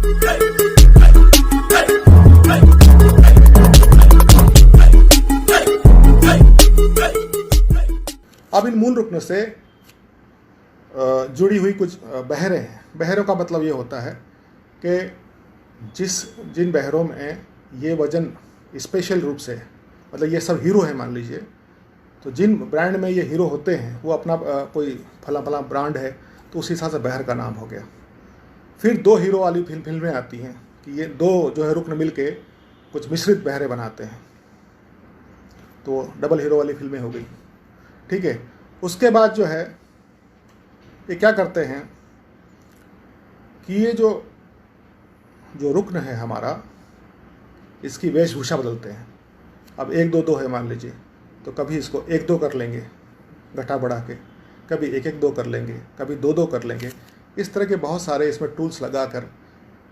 अब इन मूल रुकन से जुड़ी हुई कुछ बहरें हैं। बहरों का मतलब ये होता है कि जिन बहरों में ये वजन स्पेशल रूप से, मतलब ये सब हीरो है मान लीजिए, तो जिन ब्रांड में ये हीरो होते हैं वो अपना कोई फला फला ब्रांड है तो उस हिसाब से बहर का नाम हो गया। फिर दो हीरो वाली फिल्में आती हैं कि ये दो जो है रुकन मिल के कुछ मिश्रित बहरें बनाते हैं, तो डबल हीरो वाली फिल्में हो गई। ठीक है, उसके बाद जो है ये क्या करते हैं कि ये जो रुकन है हमारा, इसकी वेशभूषा बदलते हैं। अब 1 2 2 है मान लीजिए, तो कभी इसको 1 2 कर लेंगे घटा बढ़ा के, कभी 1 1 2 कर लेंगे, कभी 2 2 कर लेंगे। इस तरह के बहुत सारे इसमें टूल्स लगाकर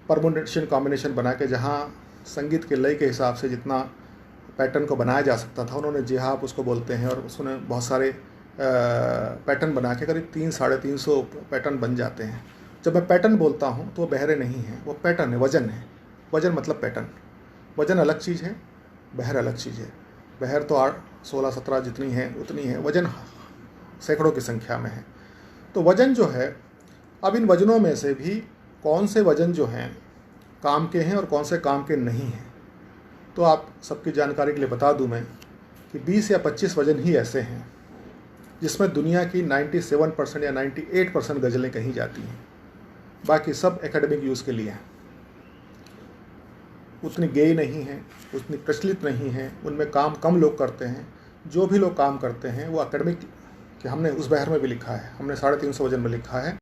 परमुटेशन कॉम्बिनेशन बना के, जहाँ संगीत के लय के हिसाब से जितना पैटर्न को बनाया जा सकता था उन्होंने जिहाप उसको बोलते हैं, और उसने बहुत सारे पैटर्न बना के करीब 300-350 पैटर्न बन जाते हैं। जब मैं पैटर्न बोलता हूँ तो वो बहरे नहीं हैं, वो पैटर्न है, वजन है। वजन मतलब पैटर्न। वजन अलग चीज़ है, बहर अलग चीज़ है। बहर तो 8 16 17 जितनी है उतनी है, वजन सैकड़ों की संख्या में है। तो वजन जो है, अब इन वजनों में से भी कौन से वजन जो हैं काम के हैं और कौन से काम के नहीं हैं, तो आप सबकी जानकारी के लिए बता दूं मैं कि 20 या 25 वजन ही ऐसे हैं जिसमें दुनिया की 97% या 98% गज़लें कही जाती हैं। बाकी सब एकेडमिक यूज़ के लिए हैं, उतनी गेय नहीं है, उतनी प्रचलित नहीं है, उनमें काम कम लोग करते हैं। जो भी लोग काम करते हैं वो एकेडमिक, कि हमने उस बहर में भी लिखा है, हमने 350 वजन में लिखा है,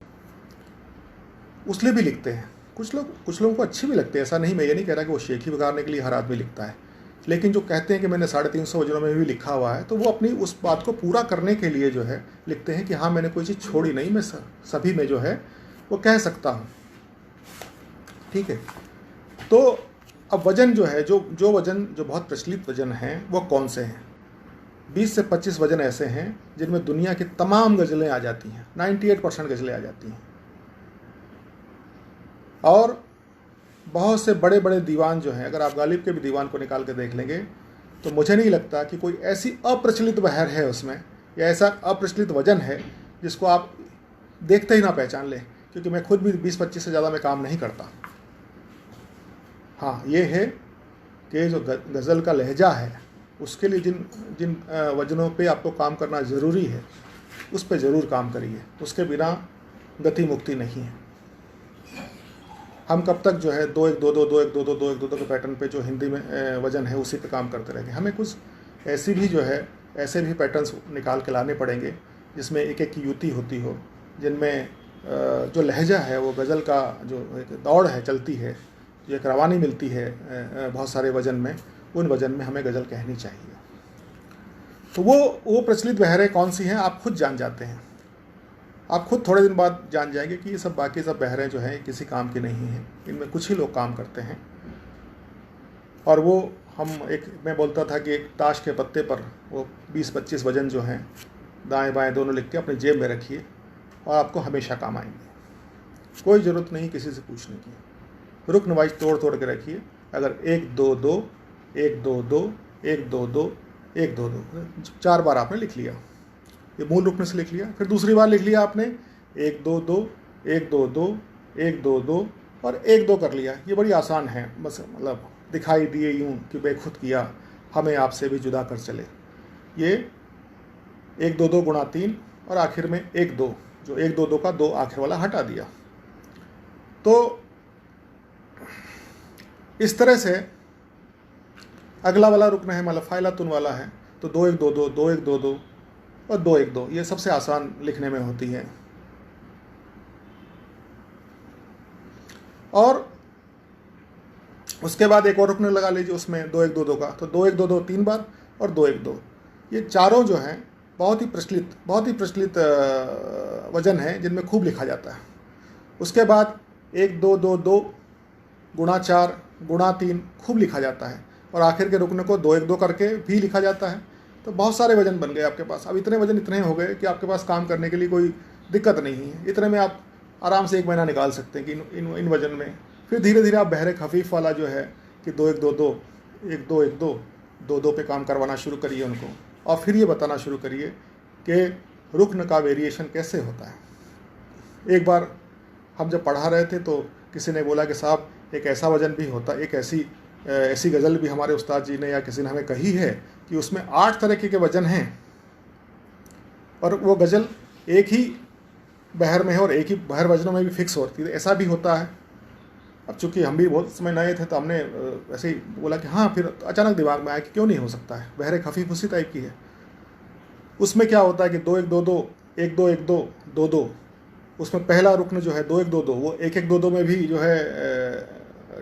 उसलिए भी लिखते हैं। कुछ लोगों को अच्छी भी लगती है, ऐसा नहीं, मैं ये नहीं कह रहा कि वो शेखी बिगाड़ने के लिए हर आदमी लिखता है, लेकिन जो कहते हैं कि मैंने 350 वजनों में भी लिखा हुआ है, तो वो अपनी उस बात को पूरा करने के लिए जो है लिखते हैं कि हाँ मैंने कोई चीज़ छोड़ी नहीं, मैं सभी में जो है वो कह सकता हूँ। ठीक है, तो अब वजन जो है, जो वजन जो बहुत प्रचलित वजन हैं वो कौन से हैं? 20 से 25 वजन ऐसे हैं जिनमें दुनिया की तमाम गज़लें आ जाती हैं, 98% गज़लें आ जाती हैं। और बहुत से बड़े बड़े दीवान जो हैं, अगर आप गालिब के भी दीवान को निकाल के देख लेंगे तो मुझे नहीं लगता कि कोई ऐसी अप्रचलित बहर है उसमें, या ऐसा अप्रचलित वजन है जिसको आप देखते ही ना पहचान लें, क्योंकि मैं खुद भी 20-25 से ज़्यादा में काम नहीं करता। हाँ, ये है कि जो गज़ल का लहजा है उसके लिए जिन वजनों पे आपको काम करना ज़रूरी है उस पे ज़रूर काम करिए, उसके बिना गति मुक्ति नहीं है। हम कब तक जो है 2 1 2 2 2 1 2 2 2 1 2 2 के पैटर्न पे जो हिंदी में वजन है उसी पे काम करते रहेंगे? हमें कुछ ऐसे भी पैटर्न्स निकाल के लाने पड़ेंगे जिसमें एक एक की युति होती हो, जिनमें जो लहजा है वो गज़ल का जो एक दौड़ है चलती है, जो एक रवानी मिलती है बहुत सारे वजन में, उन वजन में हमें गज़ल कहनी चाहिए। तो वो प्रचलित बहरें कौन सी हैं आप खुद जान जाते हैं। आप खुद थोड़े दिन बाद जान जाएंगे कि ये सब बाकी सब बहरें जो हैं किसी काम की नहीं हैं, इनमें कुछ ही लोग काम करते हैं। और वो मैं बोलता था कि एक ताश के पत्ते पर वो 20-25 वजन जो हैं दाएं बाएं दोनों लिख के अपनी जेब में रखिए और आपको हमेशा काम आएंगे। कोई ज़रूरत नहीं किसी से पूछने की, रुकन वाइज तोड़ के रखिए। अगर 1 2 2 1 2 2 1 2 2 1 2 2 4 बार आपने लिख लिया, ये मूल रुकन से लिख लिया, फिर दूसरी बार लिख लिया आपने 1 2 2 1 2 2 1 2 2 और 1 2 कर लिया। ये बड़ी आसान है, बस मतलब दिखाई दिए यूं कि बेखुद किया हमें आपसे भी जुदा कर चले। ये 1 2 2 गुणा 3 और आखिर में 1 2, जो 1 2 2 का 2 आखिर वाला हटा दिया। तो इस तरह से अगला वाला रुकन है मतलब फाइलातुन वाला है, तो 2 1 2 2 2 1 2 2 और 2 1 2, ये सबसे आसान लिखने में होती है। और उसके बाद एक और रुकन लगा लीजिए उसमें 2 1 2 2 का, तो 2 1 2 2 3 बार और 2 1 2, ये चारों जो हैं बहुत ही प्रचलित वजन है जिनमें खूब लिखा जाता है। उसके बाद 1 2 2 2 गुणा 4 गुणा 3 खूब लिखा जाता है, और आखिर के रुकन को 2 1 2 करके भी लिखा जाता है। तो बहुत सारे वजन बन गए आपके पास। अब इतने वजन इतने हो गए कि आपके पास काम करने के लिए कोई दिक्कत नहीं है। इतने में आप आराम से 1 महीना निकाल सकते हैं कि इन वजन में फिर धीरे धीरे आप बहरे खफीफ वाला जो है कि 2-1-2-2, 1-2-1-2, 2-2 पे काम करवाना शुरू करिए उनको, और फिर ये बताना शुरू करिए कि रुक्न का वेरिएशन कैसे होता है। एक बार हम जब पढ़ा रहे थे तो किसी ने बोला कि साहब एक ऐसा वज़न भी होता, एक ऐसी गज़ल भी हमारे उस्ताद जी ने या किसी ने हमें कही है कि उसमें 8 तरह के वज़न हैं, और वो गज़ल एक ही बहर में है और एक ही बहर वज़नों में भी फिक्स होती है। ऐसा भी होता है। अब चूँकि हम भी बहुत समय नए थे तो हमने ऐसे ही बोला कि हाँ, फिर अचानक दिमाग में आया कि क्यों नहीं हो सकता है, बहरे खफीफ उसी टाइप की है। उसमें क्या होता है कि 2-1-2-2, 1-2-1-2, 2-2, उसमें पहला रुकन जो है 2-1-2-2, वो 1-1-2-2 में भी जो है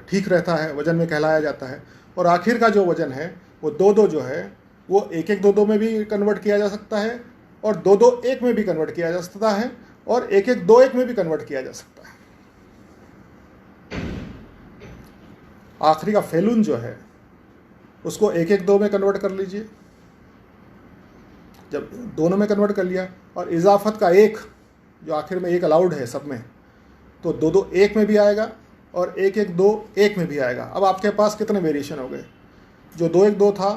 ठीक रहता है, वज़न में कहलाया जाता है। और आखिर का जो वज़न है वो 2-2 जो है वो 1-1-2-2 में भी कन्वर्ट किया जा सकता है, और 2-2-1 में भी कन्वर्ट किया जा सकता है, और 1-1-2-1 में भी कन्वर्ट किया जा सकता है। आखिरी का फेलून जो है उसको 1-1-2 में कन्वर्ट कर लीजिए। जब दोनों में कन्वर्ट कर लिया, और इजाफत का 1 जो आखिर में 1 अलाउड है सब में, तो 2-2-1 में भी आएगा और 1-1-2-1 में भी आएगा। अब आपके पास कितने वेरिएशन हो गए? जो 2-1-2 था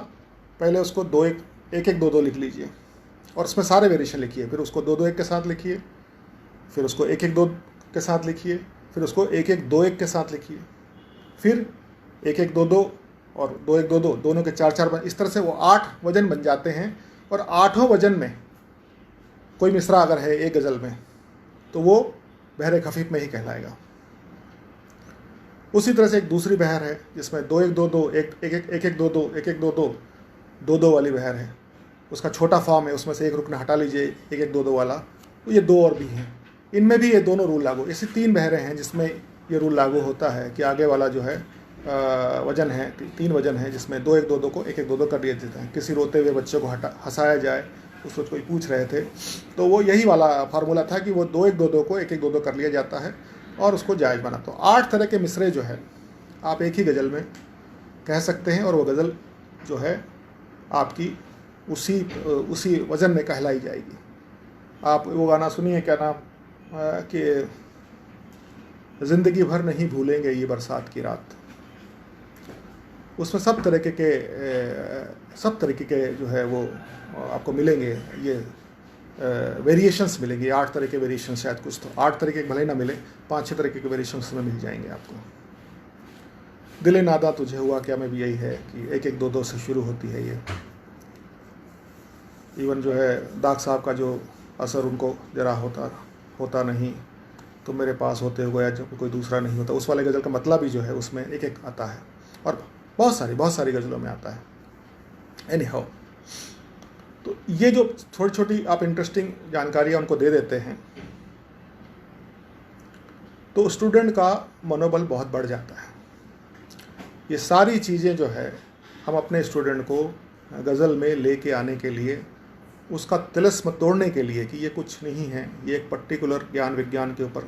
पहले उसको 1-1-2-2 लिख लीजिए और उसमें सारे वेरिएशन लिखिए, फिर उसको 2-2-1 के साथ लिखिए, फिर उसको 1-1-2 के साथ लिखिए, फिर उसको 1-1-2-1 के साथ लिखिए, फिर 1-1-2-2 और 2-1-2-2, दोनों के 4-4, इस तरह से वो 8 वज़न बन जाते हैं। और 8हों वज़न में कोई मिसरा अगर है एक गज़ल में तो वो बहरे खफीफ में ही कहलाएगा। उसी तरह से एक दूसरी बहर है जिसमें 2-1-2-2, 1-1-2-2, 1-1-2-2, 2-2 वाली बहर है। उसका छोटा फॉर्म है, उसमें से एक रुकन हटा लीजिए, 1-1-2-2 वाला, तो ये 2 और भी हैं। इनमें भी ये दोनों रूल लागू, ऐसी 3 बहरें हैं जिसमें ये रूल लागू होता है कि आगे वाला जो है वज़न है, 3 वज़न है जिसमें 2-1-2-2 को 1-1-2-2 कर दिया जाता है। किसी रोते हुए बच्चे को हंसाया जाए, उसको कोई पूछ रहे थे तो वो यही वाला फार्मूला था कि वो 2-1-2-2 को 1-1-2-2 कर लिया जाता है और उसको जायज़ बना। तो 8 तरह के मिसरे जो है आप एक ही गज़ल में कह सकते हैं, और वो गज़ल जो है आपकी उसी वज़न में कहलाई जाएगी। आप वो गाना सुनिए, क्या नाम कि ज़िंदगी भर नहीं भूलेंगे ये बरसात की रात। उसमें सब तरीके के जो है वो आपको मिलेंगे, ये वेरिएशंस मिलेंगे। 8 तरह के वेरिएशन, शायद कुछ तो 8 तरीके भले ना मिले, 5-6 तरीके के वेरिएशंस में मिल जाएंगे आपको। दिले नादा तुझे हुआ क्या में भी यही है कि 1-1-2-2 से शुरू होती है ये। इवन जो है दाग साहब का जो असर उनको ज़रा होता नहीं तो मेरे पास होते हुए जब कोई दूसरा नहीं होता, उस वाले गज़ल का मतलब ही जो है उसमें एक आता है, और बहुत सारी गज़लों में आता है। एनी हाउ, तो ये जो छोटी छोटी आप इंटरेस्टिंग जानकारियाँ उनको दे देते हैं तो स्टूडेंट का मनोबल बहुत बढ़ जाता है। ये सारी चीज़ें जो है हम अपने स्टूडेंट को गज़ल में लेके आने के लिए, उसका तिलस्म तोड़ने के लिए कि ये कुछ नहीं है, ये एक पर्टिकुलर ज्ञान विज्ञान के ऊपर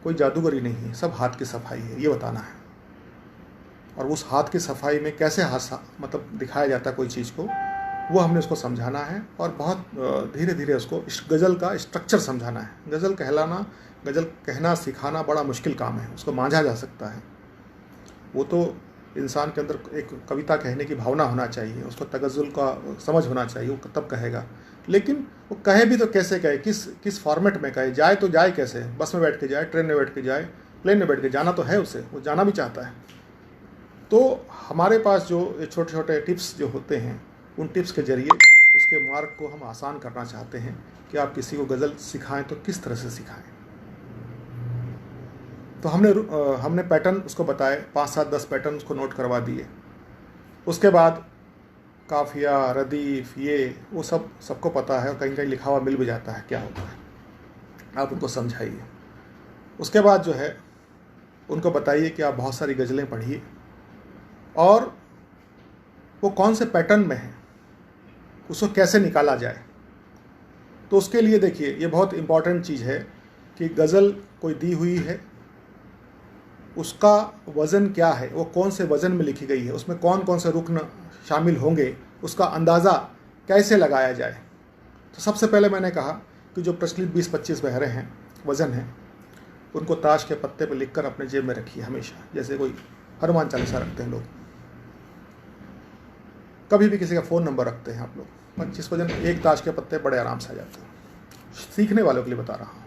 कोई जादूगरी नहीं है, सब हाथ की सफाई है, ये बताना है। और उस हाथ की सफाई में कैसे मतलब दिखाया जाता है कोई चीज़ को, वो हमने उसको समझाना है, और बहुत धीरे धीरे उसको गज़ल का स्ट्रक्चर समझाना है। गज़ल कहना सिखाना बड़ा मुश्किल काम है, उसको मांझा जा सकता है। वो तो इंसान के अंदर एक कविता कहने की भावना होना चाहिए, उसको तगज़ुल का समझ होना चाहिए, वो तब कहेगा। लेकिन वो कहे भी तो कैसे कहे, किस फॉर्मेट में कहे, जाए तो जाए कैसे, बस में बैठ के जाए, ट्रेन में बैठ के जाए, प्लेन में बैठ के जाना तो है उसे, वो जाना भी चाहता है। तो हमारे पास जो छोटे छोटे टिप्स जो होते हैं, उन टिप्स के ज़रिए उसके मार्ग को हम आसान करना चाहते हैं कि आप किसी को गज़ल सिखाएं तो किस तरह से सिखाएं। तो हमने पैटर्न उसको बताए, 5-7-10 पैटर्न उसको नोट करवा दिए। उसके बाद काफिया, रदीफ़, ये वो सबको पता है, और कहीं कहीं लिखा हुआ मिल भी जाता है क्या होता है, आप उनको समझाइए। उसके बाद जो है उनको बताइए कि आप बहुत सारी गज़लें पढ़िए और वो कौन से पैटर्न में है, उसको कैसे निकाला जाए। तो उसके लिए देखिए, ये बहुत इम्पॉर्टेंट चीज़ है कि गज़ल कोई दी हुई है, उसका वज़न क्या है, वो कौन से वज़न में लिखी गई है, उसमें कौन कौन से रुकन शामिल होंगे, उसका अंदाज़ा कैसे लगाया जाए। तो सबसे पहले मैंने कहा कि जो प्रचलित 20-25 बहरें हैं, वज़न हैं, उनको ताश के पत्ते पे लिखकर अपने जेब में रखिए हमेशा, जैसे कोई हनुमान चालीसा रखते हैं लोग। कभी भी किसी का फ़ोन नंबर रखते हैं आप लोग, 25 वजन एक ताश के पत्ते बड़े आराम से आ जाते हैं। सीखने वालों के लिए बता रहा हूँ।